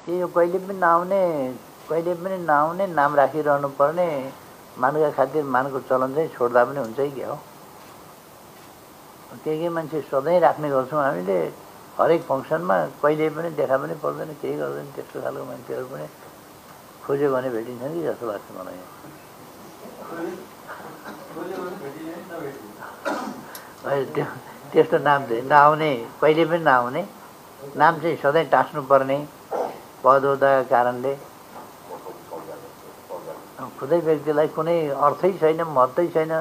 यो कहिले पनि नआउने नाम राखिरहनु पर्ने मानका खातिर मानको चलन चाहिँ छोड्दा पनि हुन्छ कि क्या हो। के मान्छे सधैँ राख्ने गर्छौँ हामीले हरेक फङ्सनमा, कहिले पनि देखा पनि पर्दैन, केही गर्दैन। त्यस्तो खालको मान्छेहरू पनि खोज्यो भने भेटिन्छन् कि जस्तो लाग्छ मलाई। त्यस्तो नाम चाहिँ नआउने, कहिले पनि नआउने नाम चाहिँ सधैँ टाँस्नुपर्ने पदोदाका कारणले खुदै व्यक्तिलाई कुनै अर्थै छैन, महत्त्वै छैन,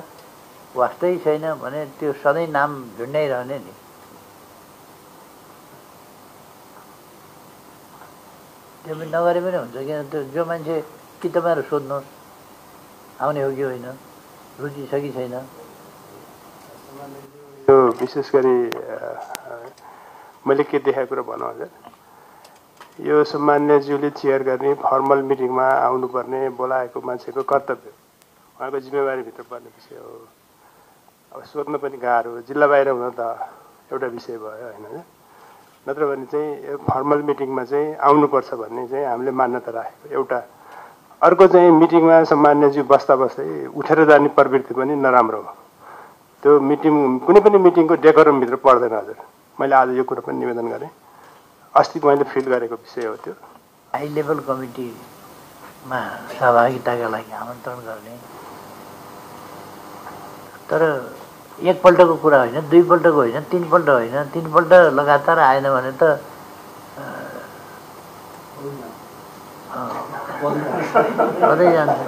वास्तै छैन भने त्यो सधैँ नाम झुन्ड्याइरहने नि। त्यो पनि नगरे पनि हुन्छ। किन त्यो जो मान्छे कि तपाईँहरू सोध्नुहोस् आउने हो कि होइन, रुचि छ कि छैन। यो विशेष गरी मैले के देखाएको कुरा भनौँ हजुर, यो सम्मान्यज्यूले चेयर गर्ने फर्मल मिटिङमा आउनुपर्ने बोलाएको मान्छेको कर्तव्य, उहाँको जिम्मेवारीभित्र पर्ने विषय हो। अब सोध्न पनि गाह्रो, जिल्ला बाहिर हुन त एउटा विषय भयो होइन। नत्र भने चाहिँ यो फर्मल मिटिङमा चाहिँ आउनुपर्छ भन्ने चाहिँ हामीले मान्यता राखेको एउटा। अर्को चाहिँ मिटिङमा सम्मान्यज्यू बस्दा बस्दै उठेर जाने प्रवृत्ति पनि नराम्रो हो। त्यो मिटिङ कुनै पनि मिटिङको डेकोरमभित्र पर्दैन हजुर। मैले आज यो कुरा पनि निवेदन गरेँ, अस्ति मैले फिल गरेको विषय हो त्यो। हाई लेभल कमिटीमा सहभागिताका लागि आमन्त्रण गर्ने, तर एकपल्टको कुरा होइन, दुईपल्टको होइन, तीनपल्ट होइन, तीनपल्ट लगातार आएन भने त कतै जान्छ।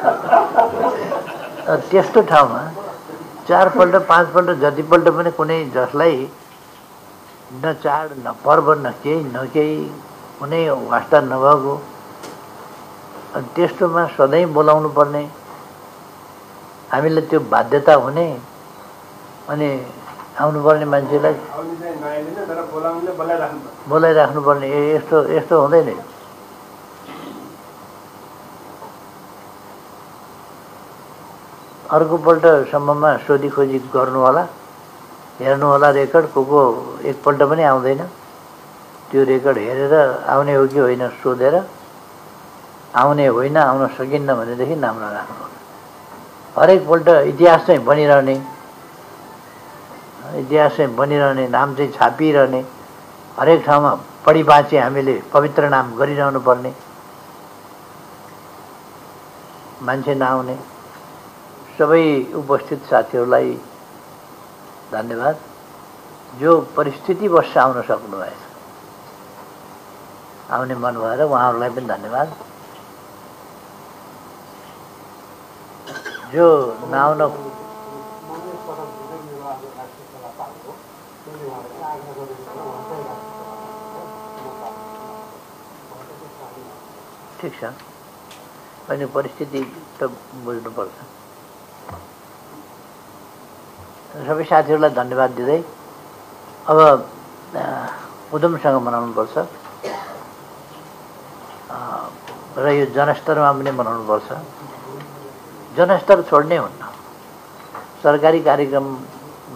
त्यस्तो ठाउँमा चारपल्ट पाँचपल्ट जतिपल्ट पनि कुनै जसलाई न चाड न पर्व न केही कुनै वास्ता नभएको त्यस्तोमा सधैँ बोलाउनु पर्ने, हामीलाई त्यो बाध्यता हुने अनि आउनुपर्ने मान्छेलाई बोलाइराख्नु पर्ने, यस्तो हुँदैन। अर्कोपल्टसम्ममा सोधी खोजी गर्नु होला, हेर्नु होला रेकर्ड, को एकपल्ट पनि आउँदैन। त्यो रेकर्ड हेरेर आउने हो कि होइन सोधेर, आउने होइन, आउन सकिन्न भनेदेखि नाम नराख्नु। हरेकपल्ट इतिहास चाहिँ बनिरहने, नाम चाहिँ छापिरहने, हरेक ठाउँमा पढी बाँचे हामीले पवित्र नाम गरिरहनु पर्ने, मान्छे नआउने। सबै उपस्थित साथीहरूलाई धन्यवाद, जो परिस्थितिवश आउन सक्नुभएछ, आउने मन भएर उहाँहरूलाई पनि धन्यवाद। जो नआउन ठिक छ, अनि परिस्थिति त बुझ्नुपर्छ। सबै साथीहरूलाई धन्यवाद दिँदै अब उद्यमसँग मनाउनुपर्छ र यो जनस्तरमा पनि मनाउनुपर्छ। जनस्तर छोड्ने हुन्न, सरकारी कार्यक्रम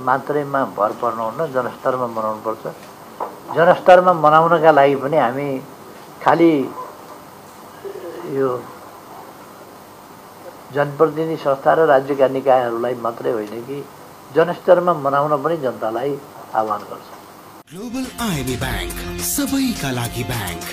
मात्रैमा भर पर्नुहुन्न, जनस्तरमा मनाउनुपर्छ। जनस्तरमा मनाउनका लागि पनि हामी खालि यो जनप्रतिनिधि संस्था र राज्यका निकायहरूलाई मात्रै होइन कि जनस्तरमा मनाउन पनि जनतालाई आह्वान गर्छ। ग्लोबल आइबी बैंक, सबैका लागि बैंक।